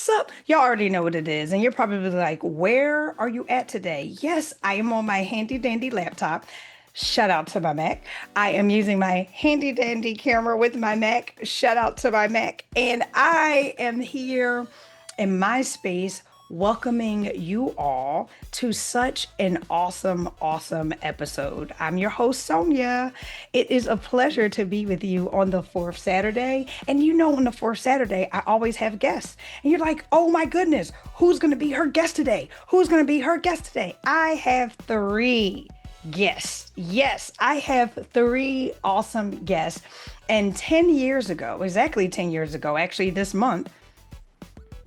What's up? Y'all already know what it is, and you're probably like, where are you at today? Yes, I am on my handy dandy laptop. Shout out to my Mac. I am using my handy dandy camera with my Mac. Shout out to my Mac. And I am here in my space welcoming you all to such an awesome episode. I'm your host, Sonya. It is a pleasure to be with you on the fourth Saturday. And you know, on the fourth Saturday, I always have guests. And you're like, oh my goodness, who's going to be her guest today? Who's going to be her guest today? I have three guests. Yes, I have three awesome guests. And 10 years ago, exactly 10 years ago, actually this month,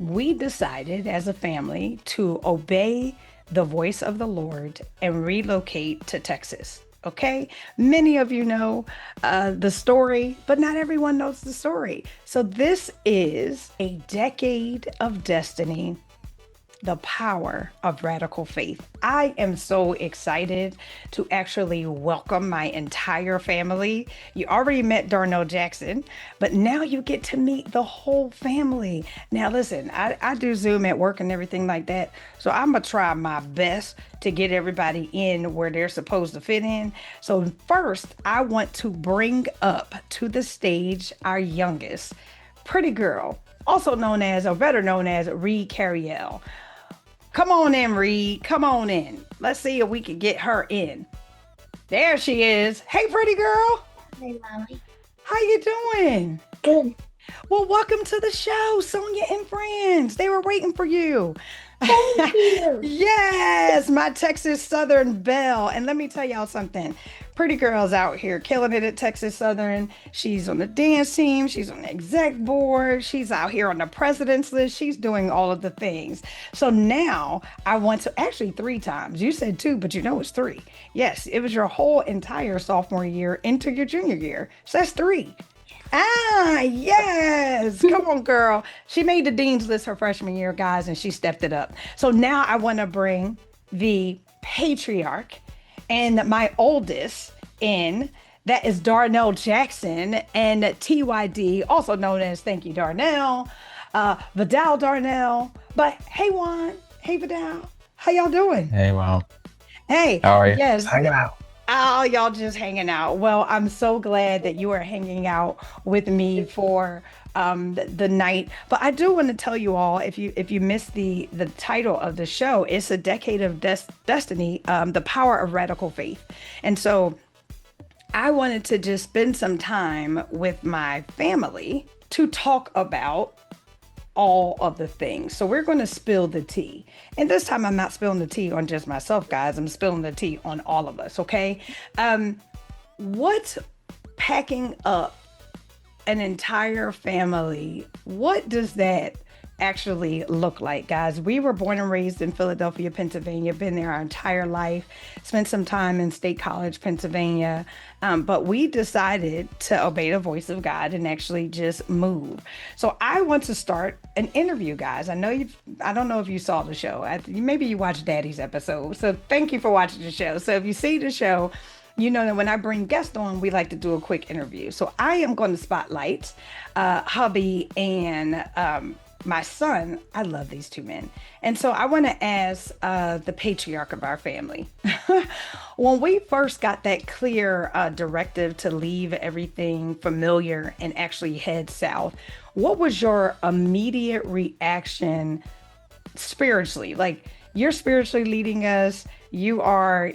we decided as a family to obey the voice of the Lord and relocate to Texas. Okay, many of you know the story, but not everyone knows the story. So, this is a decade of destiny, the power of radical faith. I am so excited to actually welcome my entire family. You already met DarnellJaxon, but now you get to meet the whole family. Now, listen, I do Zoom at work and everything like that. So I'm going to try my best to get everybody in where they're supposed to fit in. So first, I want to bring up to the stage our youngest, PrettyGyrl, also known as, or better known as, Reid Karielle. Come on in, Reid. Come on in. Let's see if we can get her in. There she is. Hey, PrettyGyrl. Hey, Mommy. How you doing? Good. Well, welcome to the show, Sonya F.R.A.N.S. They were waiting for you. Thank you. Yes, my Texas Southern belle. And let me tell y'all something. PrettyGyrl's out here killing it at Texas Southern. She's on the dance team. She's on the exec board. She's out here on the president's list. She's doing all of the things. So now I want to, actually three times. You said two, but you know it's three. Yes, it was your whole entire sophomore year into your junior year. So that's three. Ah, yes. Come on, girl. She made the dean's list her freshman year, guys, and she stepped it up. So now I want to bring the patriarch and my oldest in. That is DarnellJaxon and TYD, also known as Thank You Darnell, Vidal Darnell. But hey, Juan. Hey, Vidal. How y'all doing? Hey, well, Hey, how are you? yes. Hanging out. Oh, y'all just hanging out. Well, I'm so glad that you are hanging out with me for the night. But I do want to tell you all, if you missed the title of the show, it's a decade of destiny, the power of radical faith. And so I wanted to just spend some time with my family to talk about all of the things. So we're going to spill the tea. And this time I'm not spilling the tea on just myself, guys. I'm spilling the tea on all of us, okay? What packing up an entire family, what does that actually look like, guys? We were born and raised in Philadelphia, Pennsylvania, been there our entire life, spent some time in State College, Pennsylvania, but we decided to obey the voice of God and actually just move. So I want to start an interview, guys. I don't know if you saw the show. Maybe you watched Daddy's episode. So thank you for watching the show. So if you see the show, you know that when I bring guests on, we like to do a quick interview. So I am going to spotlight hubby and my son. I love these two men. And so I want to ask the patriarch of our family. When we first got that clear directive to leave everything familiar and actually head south, what was your immediate reaction spiritually? Like, you're spiritually leading us. You are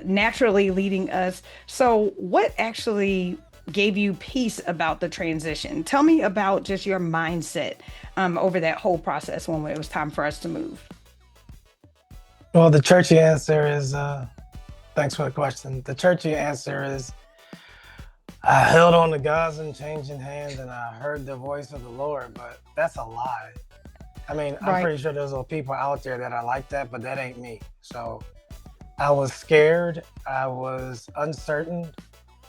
naturally leading us. So what actually gave you peace about the transition? Tell me about just your mindset over that whole process when it was time for us to move. Well, the churchy answer is, thanks for the question. The churchy answer is, I held on to God's unchanging hand and I heard the voice of the Lord, but that's a lie. I mean, I'm pretty sure there's people out there that are like that, but that ain't me. So I was scared. I was uncertain.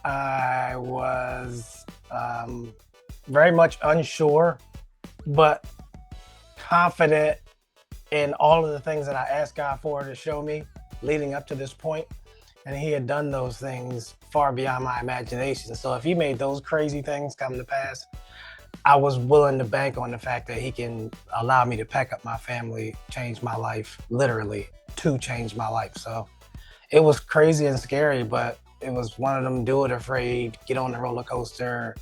I was very much unsure, but confident in all of the things that I asked God for to show me leading up to this point. And he had done those things far beyond my imagination. So if he made those crazy things come to pass, I was willing to bank on the fact that he can allow me to pack up my family, change my life, literally to change my life. So it was crazy and scary, but it was one of them do it afraid, get on the roller coaster,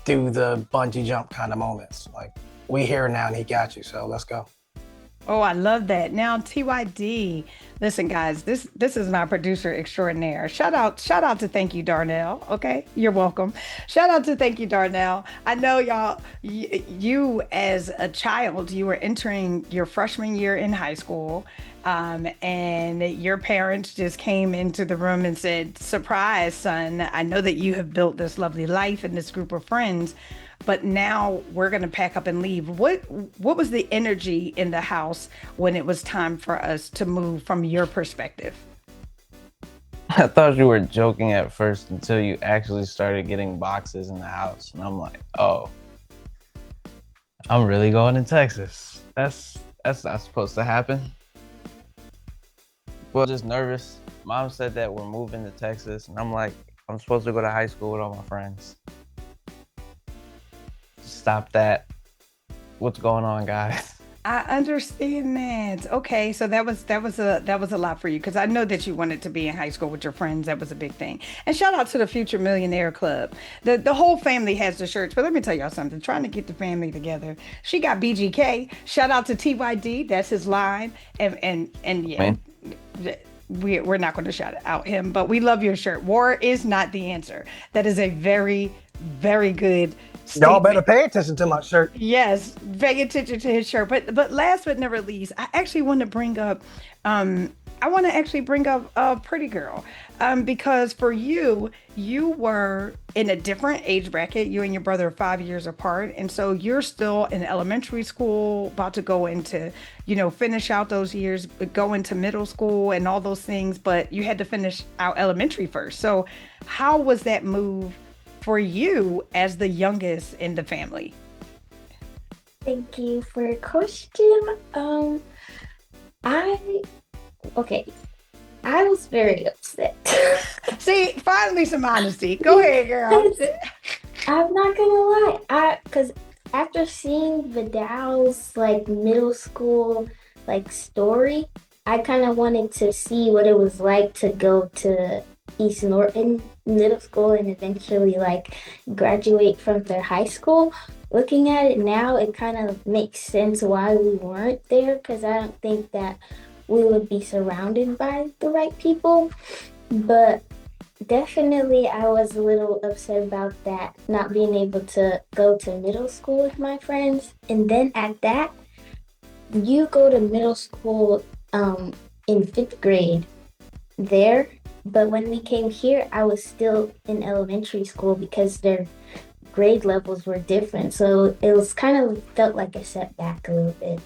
do the bungee jump kind of moments. Like, we here now and he got you, so let's go. Oh, I love that. Now, TYD, listen, guys, this is my producer extraordinaire. Shout out to Thank You Darnell. Okay, you're welcome. Shout out to Thank You Darnell. I know y'all, you as a child, you were entering your freshman year in high school, and your parents just came into the room and said, "Surprise, son! I know that you have built this lovely life and this group of friends." But now we're going to pack up and leave. What was the energy in the house when it was time for us to move from your perspective? I thought you were joking at first until you actually started getting boxes in the house. And I'm like, oh, I'm really going to Texas. That's not supposed to happen. Well, just nervous. Mom said that we're moving to Texas. And I'm like, I'm supposed to go to high school with all my friends. Stop that. What's going on, guys? I understand that. Okay, so that was a lot for you because I know that you wanted to be in high school with your friends. That was a big thing. And shout out to the Future Millionaire Club. The whole family has the shirts. But let me tell y'all something. Trying to get the family together. She got BGK. Shout out to TYD. That's his line. And yeah. Man. We're not going to shout out him, but we love your shirt. War is not the answer. That is a very, very good statement. Y'all better pay attention to my shirt. Yes, pay attention to his shirt. But last but never least, I actually want to bring up PrettyGyrl, because for you were in a different age bracket. You and your brother are 5 years apart, and so you're still in elementary school, about to go into, finish out those years, go into middle school and all those things. But you had to finish out elementary first. So how was that move for you as the youngest in the family? Thank you for your question. I was very upset. See, finally some honesty. Go ahead, girl. I'm not gonna lie. Because after seeing Vidal's middle school story, I kind of wanted to see what it was like to go to East Norton Middle School and eventually graduate from their high school. Looking at it now, it kind of makes sense why we weren't there, because I don't think that we would be surrounded by the right people. But definitely I was a little upset about that, not being able to go to middle school with my friends. And then at that, you go to middle school in 5th grade there. But when we came here, I was still in elementary school because their grade levels were different. So it was kind of felt like a setback a little bit.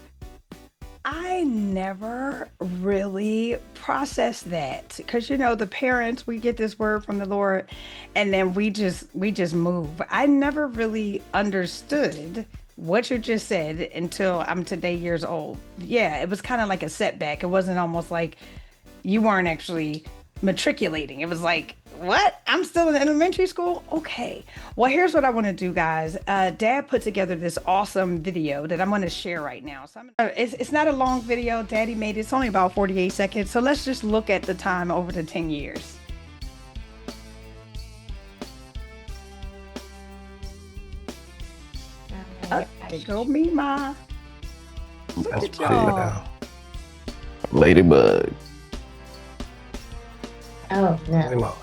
I never really processed that because the parents, we get this word from the Lord and then we just move. I never really understood what you just said until I'm today years old. Yeah, it was kind of like a setback. It wasn't almost like you weren't actually matriculating. It was like, what? I'm still in elementary school? Okay. Well, here's what I want to do, guys. Dad put together this awesome video that I'm going to share right now. So it's not a long video. Daddy made it. It's only about 48 seconds. So let's just look at the time over the 10 years. There go me, Ma. Look at y'all. Ladybug. Oh, no.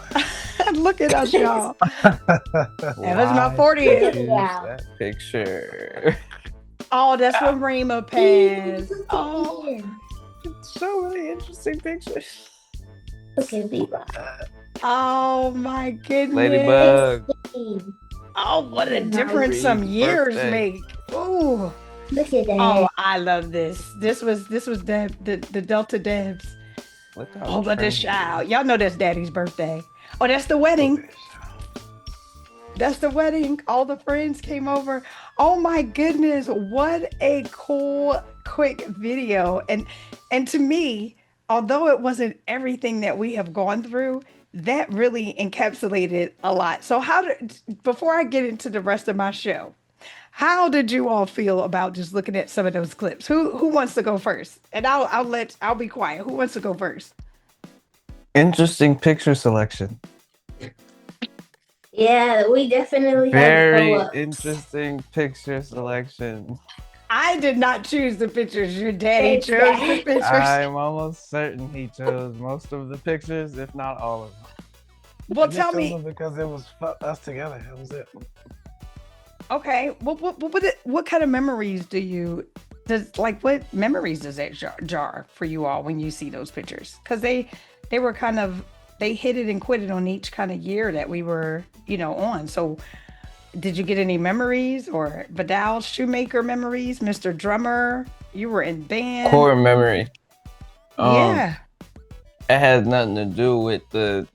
Look at us, y'all. That was my 40th. Wow. That picture. Oh, that's when Rima passed. Oh, So many interesting pictures. Okay, Viva. oh my goodness. Ladybug. Oh, what a difference some Reid's years birthday. make. Ooh. Look at that. Oh, I love this. This was the Delta Devs. Look how Oh, but this trendy. child. Y'all know that's Daddy's birthday. Oh, that's the wedding. That's the wedding. All the friends came over. Oh my goodness. What a cool, quick video. And to me, although it wasn't everything that we have gone through, that really encapsulated a lot. So before I get into the rest of my show, How did you all feel about just looking at some of those clips? Who wants to go first? And I'll be quiet. Who wants to go first? Interesting picture selection. Yeah, we definitely had to go Very up. interesting picture selection. I did not choose the pictures. Your daddy chose the Exactly. pictures. I'm almost certain he chose most of the pictures, if not all of them. Well, I just tell chose me. them because it was us together. That was it. Okay, what kind of memories do you does like what memories does that jar for you all when you see those pictures? Because they were kind of they hit it and quit it on each kind of year that we were on. So did you get any memories or Vidal Shoemaker memories, Mr. Drummer? You were in band. Core memory. Yeah. It has nothing to do with the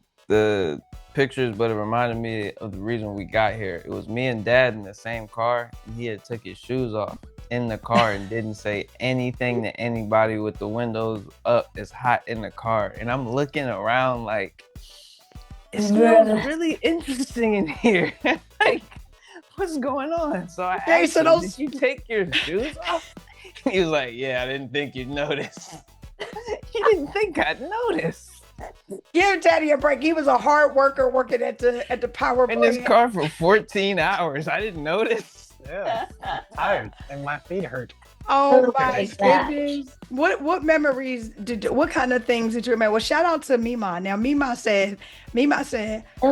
pictures, but it reminded me of the reason we got here. It was me and Dad in the same car, and he had took his shoes off in the car and didn't say anything to anybody with the windows up. It's hot in the car, and I'm looking around like it smells Bruh. really interesting in here. Like, what's going on? So I Okay, asked so him, those- did you take your shoes off? He was like, yeah, I didn't think you'd notice. You didn't think I'd notice. Give Daddy a break. He was a hard worker working at the power In this plant. car for 14 hours. I didn't notice. Yeah. Tired and my feet hurt. Oh Oh my my gosh. goodness. What memories what kind of things did you remember? Well, shout out to Mima. Now Mima said, Come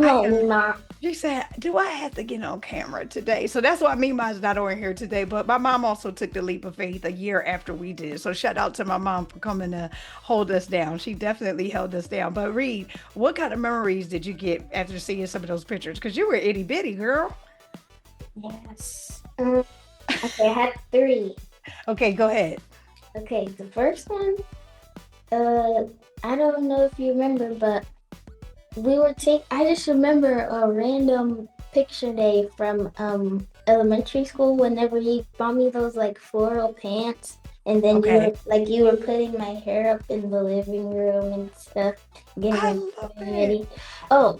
I on, am- Mima. she said, do I have to get on camera today? So that's why Mima's not on here today. But my mom also took the leap of faith a year after we did. So shout out to my mom for coming to hold us down. She definitely held us down. But Reid, what kind of memories did you get after seeing some of those pictures? Because you were itty bitty, girl. Yes. Okay, I had 3. Okay, go ahead. Okay, the first one, I don't know if you remember, but I just remember a random picture day from elementary school whenever he bought me those like floral pants, and then Okay. you were putting my hair up in the living room and stuff, getting I my love hair it. ready. Oh,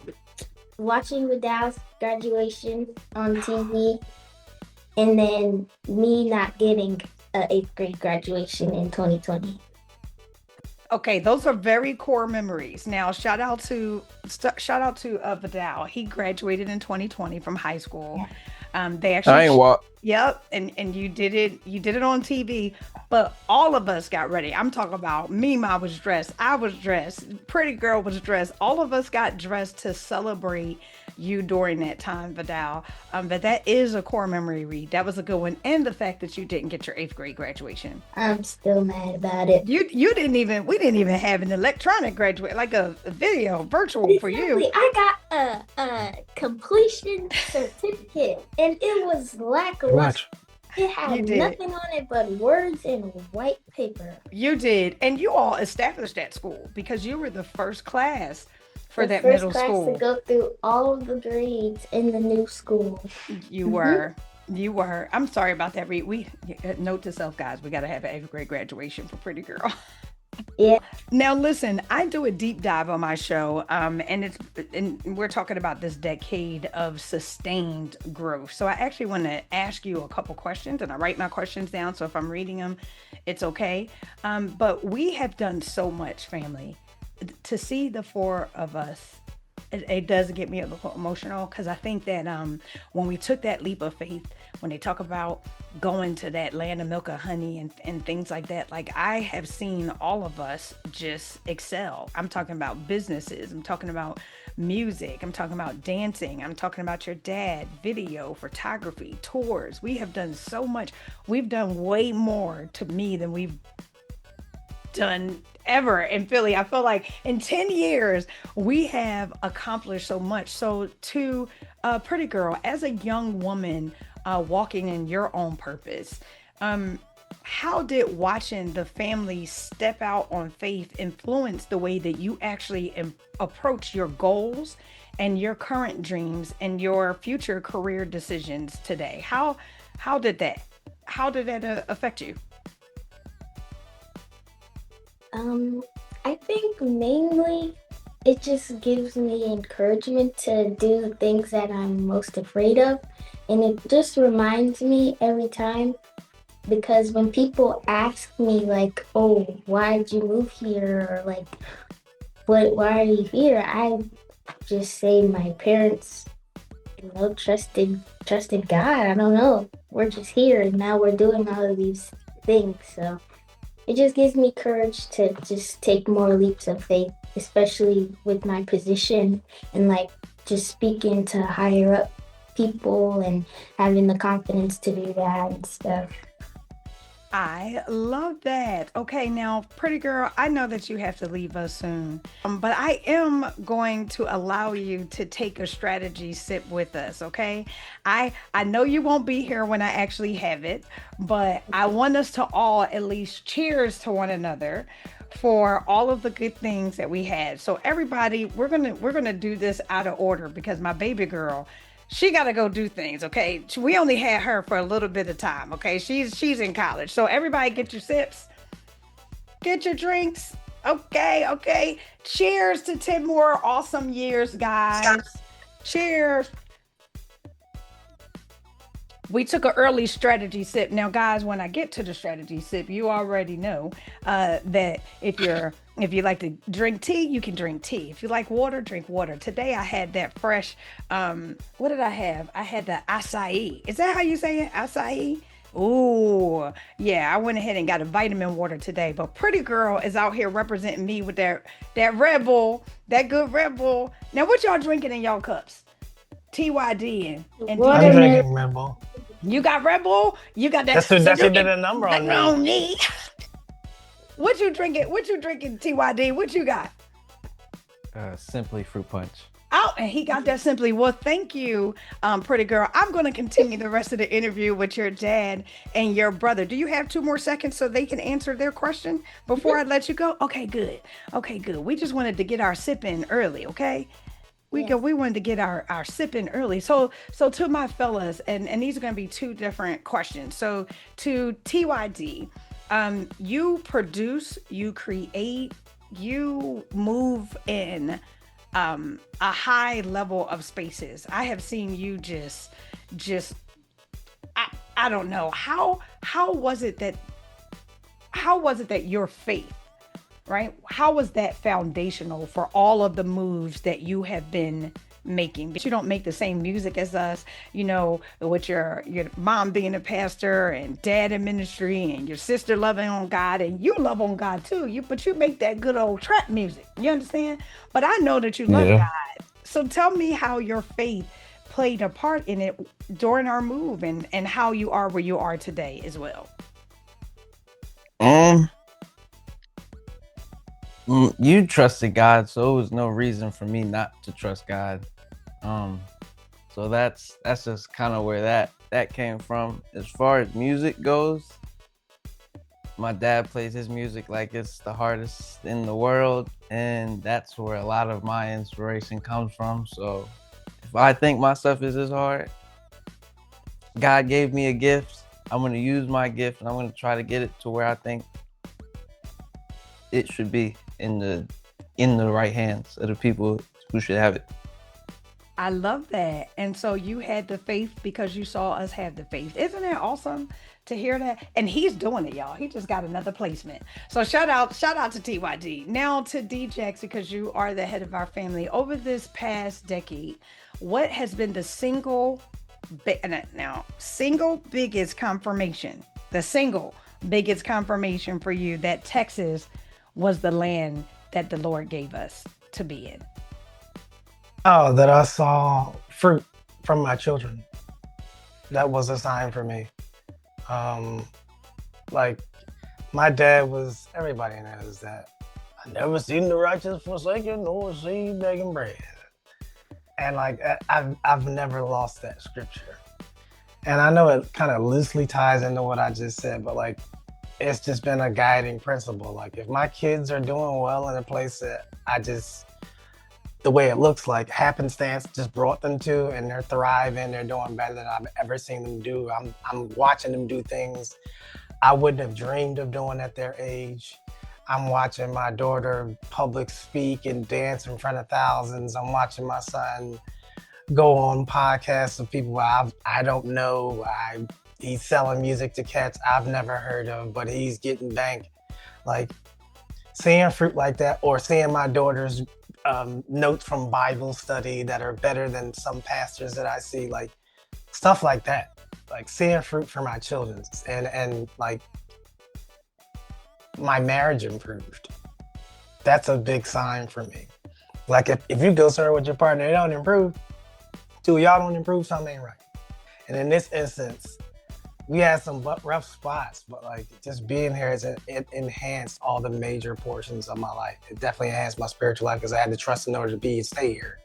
watching Vidal's graduation on TV, and then me not getting a 8th grade graduation in 2020. Okay, those are very core memories. Now, shout out to Vidal. He graduated in 2020 from high school. They actually, I ain't walk. yep, and you did it. You did it on TV, but all of us got ready. I'm talking about Mima was dressed. I was dressed. Pretty Girl was dressed. All of us got dressed to celebrate you during that time, Vidal. But that is a core memory, Reid. That was a good one, and the fact that you didn't get your 8th grade graduation. I'm still mad about it. You didn't even we didn't even have an electronic graduate like a video virtual for you. Exactly. I got a completion certificate, and it was lackluster. Watch. It You had did. nothing on it but words in white paper. You did, and you all established that school because you were the first class for The that first middle class school. to go through all of the grades in the new school. You were. You were. I'm sorry about that, Reid. We note to self, guys. We got to have an 8th grade graduation for Pretty Girl. Yeah. Now, listen, I do a deep dive on my show, and we're talking about this decade of sustained growth. So I actually want to ask you a couple questions, and I write my questions down. So if I'm reading them, it's okay. But we have done so much, family. To see the 4 of us, it does get me a little emotional because I think that when we took that leap of faith, when they talk about going to that land of milk and honey and things like that, like I have seen all of us just excel. I'm talking about businesses, I'm talking about music, I'm talking about dancing, I'm talking about your dad, video, photography, tours. We have done so much. We've done way more to me than we've done ever in Philly. I feel like in 10 years, we have accomplished so much. So to Pretty Girl, as a young woman walking in your own purpose, how did watching the family step out on faith influence the way that you actually approach your goals and your current dreams and your future career decisions today? How did that affect you? I think mainly it just gives me encouragement to do things that I'm most afraid of. And it just reminds me every time because when people ask me like, "Oh, why'd you move here?" or like, why are you here?" I just say my parents, trusted God. I don't know. We're just here and now we're doing all of these things. So it just gives me courage to just take more leaps of faith, especially with my position and like just speaking to higher up people and having the confidence to do that and stuff. I love that. Okay, now, pretty girl, I know that you have to leave us soon, but I am going to allow you to take a strategy sip with us. Okay, I know you won't be here when I actually have it, but I want us to all at least cheers to one another for all of the good things that we had. So everybody, we're gonna do this out of order because my baby girl, she got to go do things. Okay, we only had her for a little bit of time. Okay, she's in college. So everybody, get your sips, get your drinks. Okay, okay. Cheers to 10 more awesome years, guys. Cheers. We took an early strategy sip. Now, guys, when I get to the strategy sip, you already know that if you like to drink tea, you can drink tea. If you like water, drink water. Today, I had that fresh. What did I have? I had the acai. Is that how you say it? Acai. Ooh, yeah. I went ahead and got a vitamin water today. But Pretty Girl is out here representing me with that Red Bull, that good Red Bull. Now, what y'all drinking in y'all cups? TYD and I'm DJ. Watermelon. drinking Red Bull. You got Red Bull? You got that. So That's you who did can a number on blame it me. on me. What you drinking? What you drinking, TYD? What you got? Simply fruit punch. Oh, and he got that simply. Well, thank you, Pretty Girl. I'm going to continue the rest of the interview with your dad and your brother. Do you have 2 more seconds so they can answer their question before I let you go? Okay, good. Okay, good. We just wanted to get our sip in early, okay? Yes. We wanted to get our sip in early. So to my fellas, and these are gonna be 2 different questions. So to TYD, you produce, you create, you move in a high level of spaces. I have seen you just I don't know how was it that your faith, right? How was that foundational for all of the moves that you have been making? But you don't make the same music as us, you know, with your mom being a pastor and dad in ministry and your sister loving on God and you love on God too. But you make that good old trap music. You understand? But I know that you love Yeah. God. So tell me how your faith played a part in it during our move and how you are where you are today as well. Um, you trusted God, so it was no reason for me not to trust God. Um, so that's just kind of where that came from. As far as music goes, my dad plays his music like it's the hardest in the world, and that's where a lot of my inspiration comes from. So if I think my stuff is this hard, God gave me a gift. I'm gonna use my gift, and I'm gonna try to get it to where I think it should be in the right hands of the people who should have it. I love that. And so you had the faith because you saw us have the faith. Isn't that awesome to hear that? And he's doing it, y'all. He just got another placement. So shout out to TYD. Now to DJX because you are the head of our family. Over this past decade, what has been the single biggest confirmation? The single biggest confirmation for you that Texas was the land that the Lord gave us to be in. Oh, that I saw fruit from my children. That was a sign for me. Um, like my dad was. Everybody knows that. I never seen the righteous forsaken nor seed begging bread. And like I've never lost that scripture. And I know it kind of loosely ties into what I just said, but like it's just been a guiding principle. Like if my kids are doing well in a place that the way it looks like happenstance just brought them to, and they're thriving, they're doing better than I've ever seen them do. I'm watching them do things I wouldn't have dreamed of doing at their age. I'm watching my daughter public speak and dance in front of thousands. I'm watching my son go on podcasts of people I don't know. He's selling music to cats I've never heard of, but he's getting bank. Like seeing fruit like that, or seeing my daughter's notes from Bible study that are better than some pastors that I see, like stuff like that. Like seeing fruit for my children, and like my marriage improved. That's a big sign for me. Like if you go somewhere with your partner, they don't improve, two of y'all don't improve, something ain't right. And in this instance, we had some rough spots, but like just being here it enhanced all the major portions of my life. It definitely enhanced my spiritual life because I had to trust in order to be and stay here.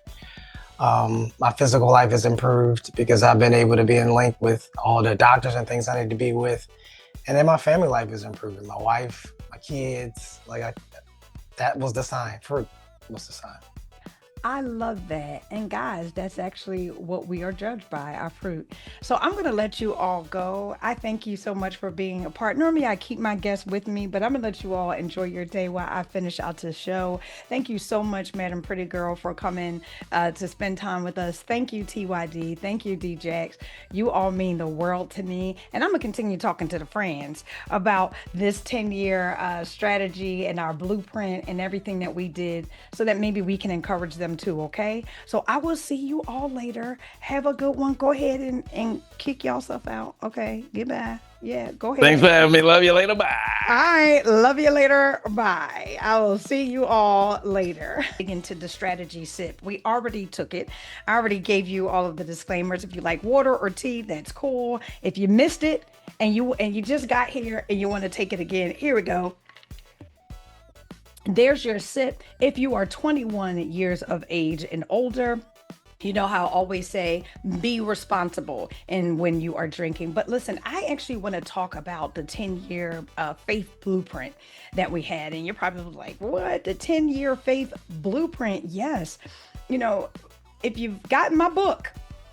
My physical life has improved because I've been able to be in link with all the doctors and things I need to be with. And then my family life is improving. My wife, my kids, that was the sign. Fruit was the sign. I love that. And guys, that's actually what we are judged by, our fruit. So I'm going to let you all go. I thank you so much for being a part. Normally I keep my guests with me, but I'm going to let you all enjoy your day while I finish out the show. Thank you so much, Madam Pretty Girl, for coming to spend time with us. Thank you, TYD. Thank you, DJax. You all mean the world to me. And I'm going to continue talking to the friends about this 10-year strategy and our blueprint and everything that we did so that maybe we can encourage them too, okay? So I will see you all later. Have a good one. Go ahead and kick yourself out, okay? Goodbye. Yeah, go ahead. Thanks for having me. Love you later. Bye. All right. Love you later. Bye. I will see you all later. Into the strategy sip. We already took it. I already gave you all of the disclaimers. If you like water or tea, that's cool. If you missed it and you just got here and you want to take it again, here we go. There's your sip. If you are 21 years of age and older, you know how I always say, be responsible and when you are drinking. But listen, I actually want to talk about the 10-year faith blueprint that we had. And you're probably like, what? The 10-year faith blueprint? Yes. You know, if you've gotten my book,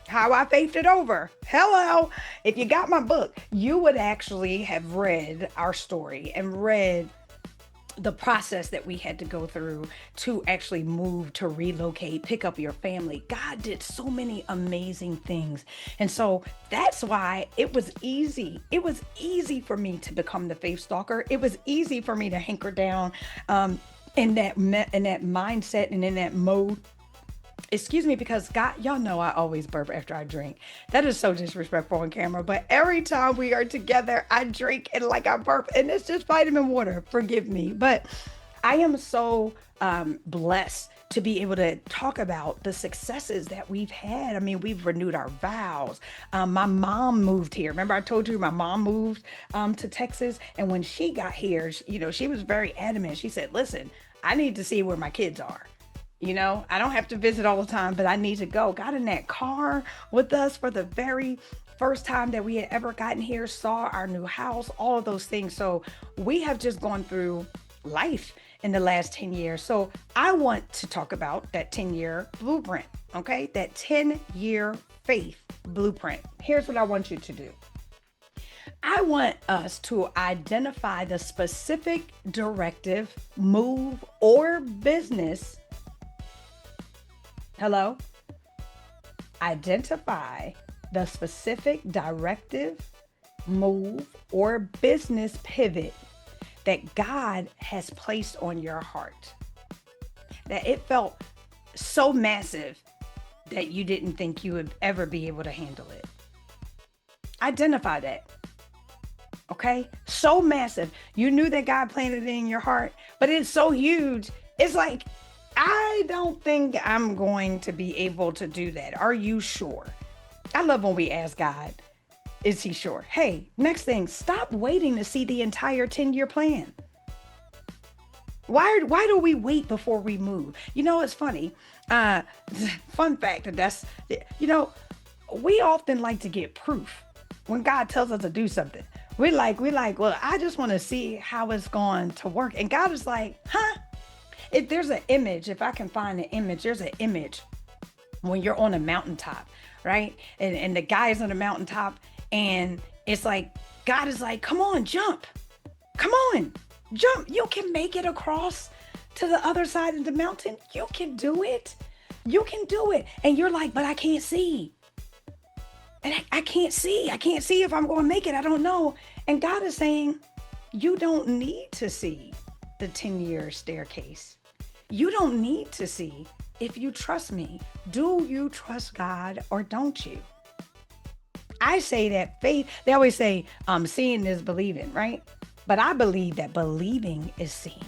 How I Faithed It Over. Hello. If you got my book, you would actually have read our story and read the process that we had to go through to actually move, to relocate, pick up your family. God did so many amazing things. And so that's why it was easy. It was easy for me to become the faith stalker. It was easy for me to hanker down in that mindset and in that mode. Excuse me, because God, y'all know I always burp after I drink. That is so disrespectful on camera. But every time we are together, I drink and like I burp, and it's just vitamin water. Forgive me. But I am so blessed to be able to talk about the successes that we've had. I mean, we've renewed our vows. My mom moved here. Remember I told you my mom moved to Texas. And when she got here, she was very adamant. She said, listen, I need to see where my kids are. You know, I don't have to visit all the time, but I need to go. Got in that car with us for the very first time that we had ever gotten here, saw our new house, all of those things. So we have just gone through life in the last 10 years. So I want to talk about that 10-year blueprint, okay? That 10-year faith blueprint. Here's what I want you to do. I want us to identify the specific directive, move, or business. Hello? Identify the specific directive, move, or business pivot that God has placed on your heart. That it felt so massive that you didn't think you would ever be able to handle it. Identify that. Okay? So massive. You knew that God planted it in your heart, but it's so huge. It's like, I don't think I'm going to be able to do that. Are you sure? I love when we ask God, is he sure? Hey, next thing, stop waiting to see the entire 10-year plan. Why do we wait before we move? You know, it's funny. Fun fact, that's, we often like to get proof when God tells us to do something. We're like, well, I just want to see how it's going to work. And God is like, huh? If there's an image, if I can find an image, there's an image when you're on a mountaintop, right? And the guy is on the mountaintop and it's like, God is like, come on, jump. Come on. Jump. You can make it across to the other side of the mountain. You can do it. You can do it. And you're like, but I can't see. And I can't see. I can't see if I'm going to make it. I don't know. And God is saying, you don't need to see the 10-year staircase. You don't need to see if you trust me. Do you trust God or don't you? I say that faith, they always say, seeing is believing, right? But I believe that believing is seeing.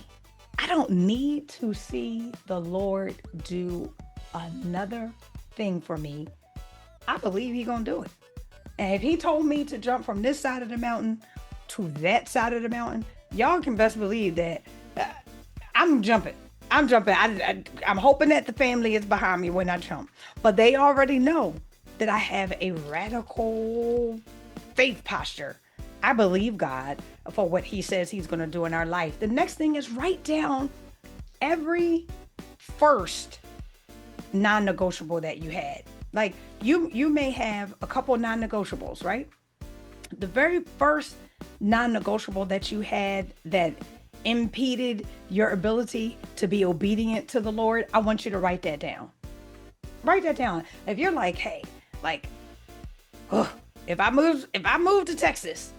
I don't need to see the Lord do another thing for me. I believe He's going to do it. And if He told me to jump from this side of the mountain to that side of the mountain, y'all can best believe that I'm jumping. I'm jumping. I'm hoping that the family is behind me when I jump. But they already know that I have a radical faith posture. I believe God for what He says He's going to do in our life. The next thing is write down every first non-negotiable that you had. Like you may have a couple non-negotiables, right? The very first non-negotiable that you had that impeded your ability to be obedient to the Lord, I want you to write that down. Write that down. If you're like, hey, like, if I move to Texas,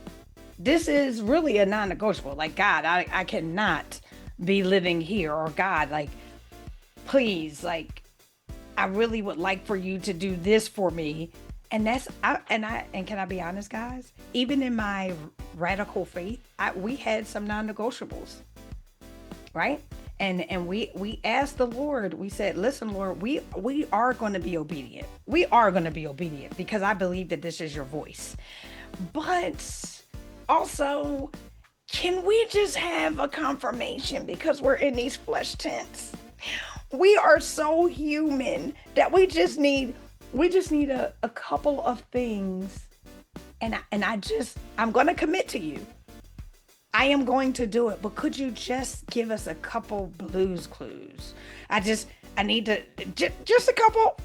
this is really a non-negotiable. Like, God, I cannot be living here. Or God, like, please, like, I really would like for you to do this for me. And can I be honest, guys? Even in my radical faith, we had some non-negotiables, right? And we asked the Lord. We said, "Listen, Lord, we are going to be obedient. We are going to be obedient because I believe that this is your voice. But also, can we just have a confirmation because we're in these flesh tents? We are so human that we just need a couple of things. And I'm going to commit to you. I am going to do it, but could you just give us a couple Blues Clues? I need to, just a couple,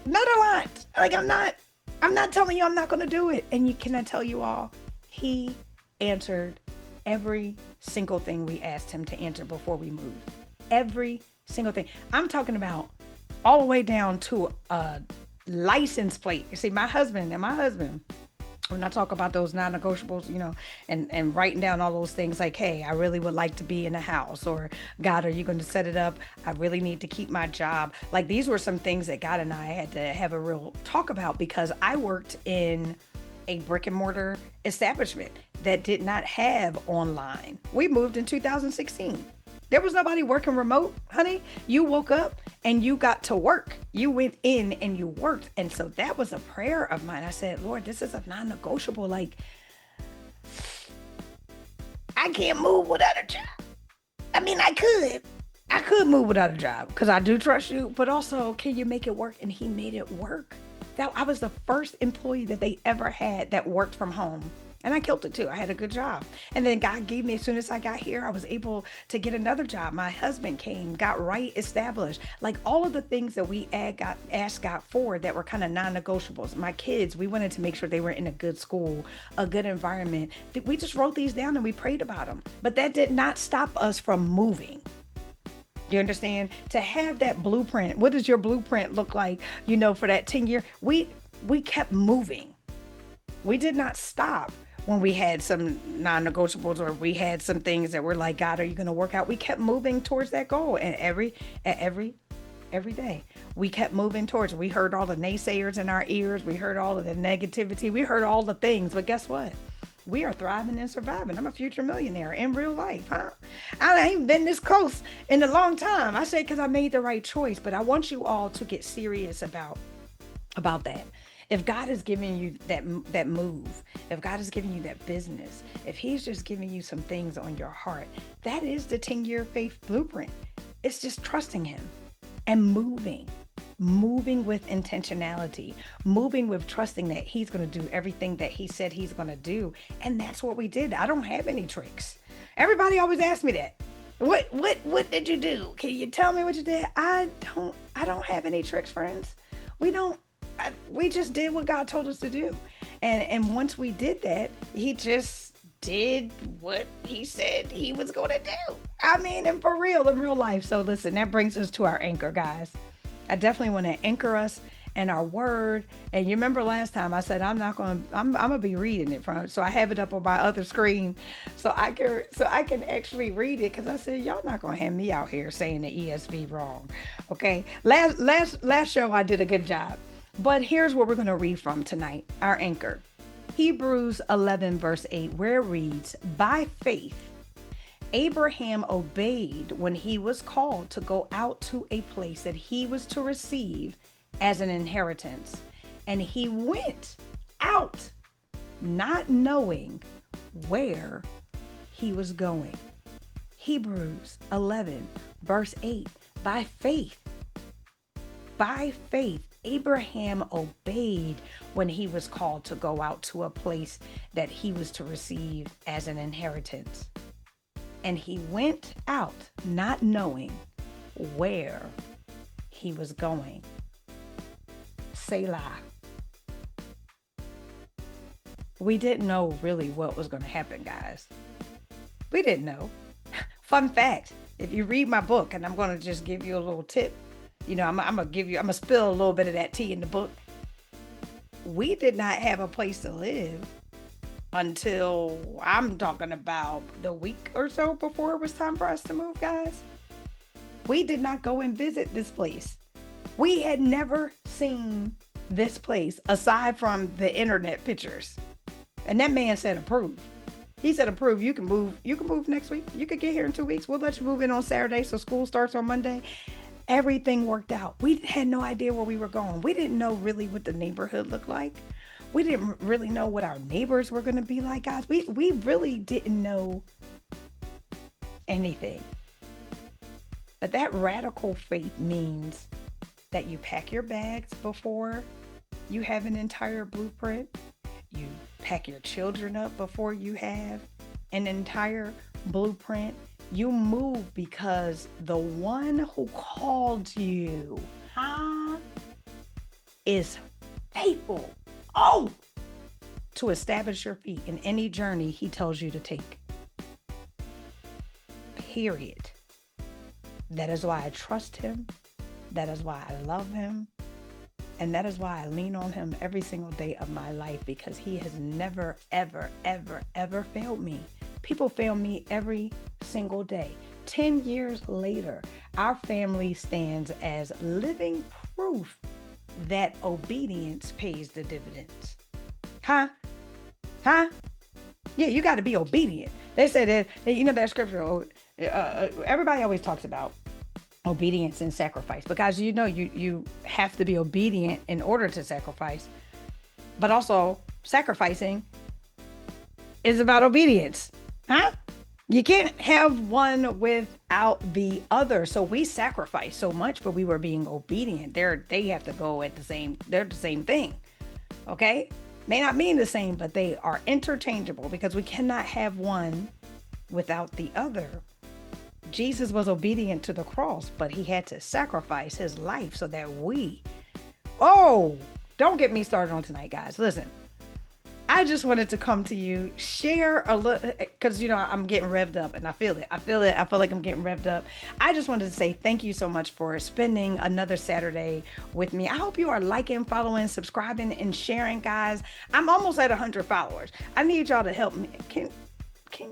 not a lot. Like I'm not telling you I'm not going to do it. And can I tell you all, He answered every single thing we asked Him to answer before we moved. Every single thing. I'm talking about all the way down to a license plate. You see, my husband, when I talk about those non-negotiables, and writing down all those things like, hey, I really would like to be in a house, or God, are you going to set it up? I really need to keep my job. Like, these were some things that God and I had to have a real talk about because I worked in a brick and mortar establishment that did not have online. We moved in 2016. There was nobody working remote, honey. You woke up and you got to work. You went in and you worked. And so that was a prayer of mine. I said, Lord, this is a non-negotiable. Like, I can't move without a job. I mean, I could move without a job because I do trust you, but also, can you make it work? And He made it work. I was the first employee that they ever had that worked from home. And I killed it too. I had a good job. And then God gave me, as soon as I got here, I was able to get another job. My husband came, got right established. Like all of the things that we asked God for that were kind of non-negotiables. My kids, we wanted to make sure they were in a good school, a good environment. We just wrote these down and we prayed about them. But that did not stop us from moving. You understand? To have that blueprint. What does your blueprint look like, for that 10-year? We kept moving. We did not stop when we had some non-negotiables or we had some things that were like, God, are you going to work out? We kept moving towards that goal. And every day we kept moving towards it. We heard all the naysayers in our ears. We heard all of the negativity. We heard all the things. But guess what? We are thriving and surviving. I'm a future millionaire in real life, huh? I ain't been this close in a long time. I say because I made the right choice. But I want you all to get serious about that. If God is giving you that move, if God is giving you that business, if He's just giving you some things on your heart, that is the 10-year faith blueprint. It's just trusting Him and moving with intentionality, moving with trusting that He's going to do everything that He said He's going to do. And that's what we did. I don't have any tricks. Everybody always asks me that. What did you do? Can you tell me what you did? I don't have any tricks, friends. We just did what God told us to do. And once we did that, He just did what he said he was going to do. I mean, and for real, in real life. So listen, that brings us to our anchor, guys. I definitely want to anchor us in our word. And you remember last time I said I'm gonna be reading it from, so I have it up on my other screen so I can actually read it, because I said y'all not gonna have me out here saying the ESV wrong. Okay. Last show I did a good job. But here's what we're gonna read from tonight. Our anchor. Hebrews 11 verse 8, where it reads, by faith Abraham obeyed when he was called to go out to a place that he was to receive as an inheritance. And he went out not knowing where he was going. Hebrews 11, verse 8. By faith, Abraham obeyed when he was called to go out to a place that he was to receive as an inheritance. And he went out not knowing where he was going. Selah. We didn't know really what was going to happen, guys. We didn't know. Fun fact, if you read my book, and I'm going to just give you a little tip, I'm going to spill a little bit of that tea in the book. We did not have a place to live until, I'm talking about, the week or so before it was time for us to move, guys. We did not go and visit this place. We had never seen this place aside from the internet pictures. And that man said approve. He said approve. You can move next week. You could get here in 2 weeks. We'll let you move in on Saturday so school starts on Monday. Everything worked out. We had no idea where we were going. We didn't know really what the neighborhood looked like. We didn't really know what our neighbors were going to be like, guys. We really didn't know anything. But that radical faith means that you pack your bags before you have an entire blueprint. You pack your children up before you have an entire blueprint. You move because the one who called you is faithful. To establish your feet in any journey he tells you to take. Period. That is why I trust him. That is why I love him. And that is why I lean on him every single day of my life, because he has never, ever, ever, ever failed me. People fail me every single day. 10 years later, our family stands as living proof that obedience pays the dividends. Huh? Yeah, you got to be obedient. They said that, that scripture, everybody always talks about obedience and sacrifice, because you have to be obedient in order to sacrifice, but also sacrificing is about obedience. You can't have one without the other. So we sacrifice so much, but we were being obedient. They have to go at they're the same thing. Okay? May not mean the same, but they are interchangeable, because we cannot have one without the other. Jesus was obedient to the cross, but he had to sacrifice his life so that don't get me started on tonight, guys. Listen, I just wanted to come to you, share a little, because, I'm getting revved up and I feel it. I feel like I'm getting revved up. I just wanted to say thank you so much for spending another Saturday with me. I hope you are liking, following, subscribing, and sharing, guys. I'm almost at 100 followers. I need y'all to help me. Can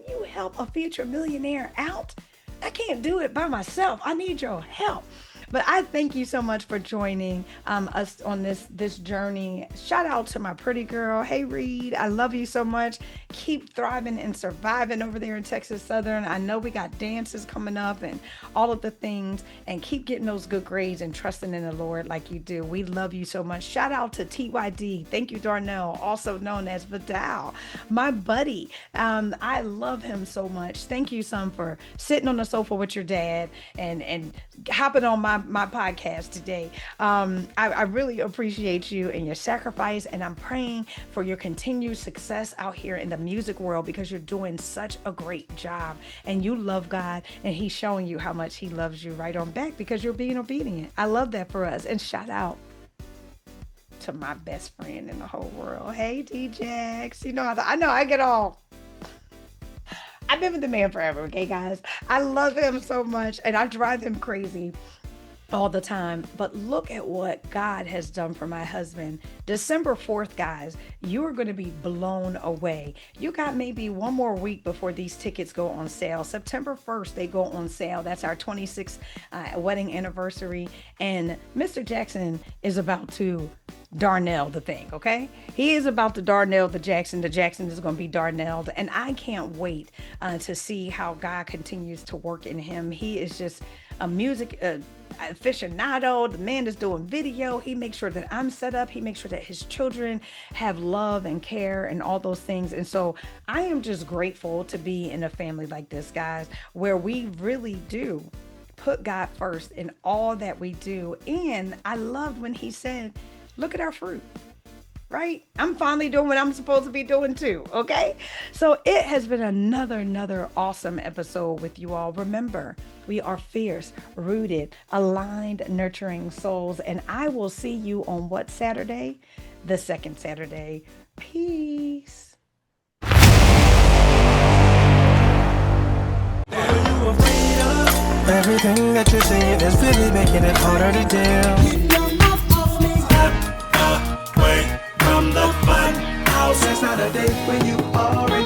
you help a future millionaire out? I can't do it by myself. I need your help. But I thank you so much for joining us on this journey. Shout out to my pretty girl. Hey, Reid, I love you so much. Keep thriving and surviving over there in Texas Southern. I know we got dances coming up and all of the things. And keep getting those good grades and trusting in the Lord like you do. We love you so much. Shout out to TYD. Thank you, Darnell, also known as Vidal, my buddy. I love him so much. Thank you, son, for sitting on the sofa with your dad and hopping on my podcast today. I really appreciate you and your sacrifice, and I'm praying for your continued success out here in the music world, because you're doing such a great job and you love God, and he's showing you how much he loves you right on back because you're being obedient. I love that for us. And shout out to my best friend in the whole world. Hey, D-Jax. I know I get all I've been with the man forever, okay, guys? I love him so much and I drive him crazy all the time. But look at what God has done for my husband. December 4th, guys, you are going to be blown away. You got maybe one more week before these tickets go on sale. September 1st, they go on sale. That's our 26th wedding anniversary. And Mr. Jackson is about to Darnell the thing, okay? He is about to Darnell the Jackson. The Jackson is going to be Darnelled. And I can't wait to see how God continues to work in him. He is just a music aficionado. The man is doing video. He makes sure that I'm set up. He makes sure that his children have love and care and all those things. And so I am just grateful to be in a family like this, guys, where we really do put God first in all that we do. And I loved when he said, look at our fruit. Right? I'm finally doing what I'm supposed to be doing too. Okay. So it has been another awesome episode with you all. Remember, we are fierce, rooted, aligned, nurturing souls. And I will see you on what Saturday? The second Saturday. Peace. Everything that you're saying is really making it harder to deal. Step away from the fun house. It's not a date when you already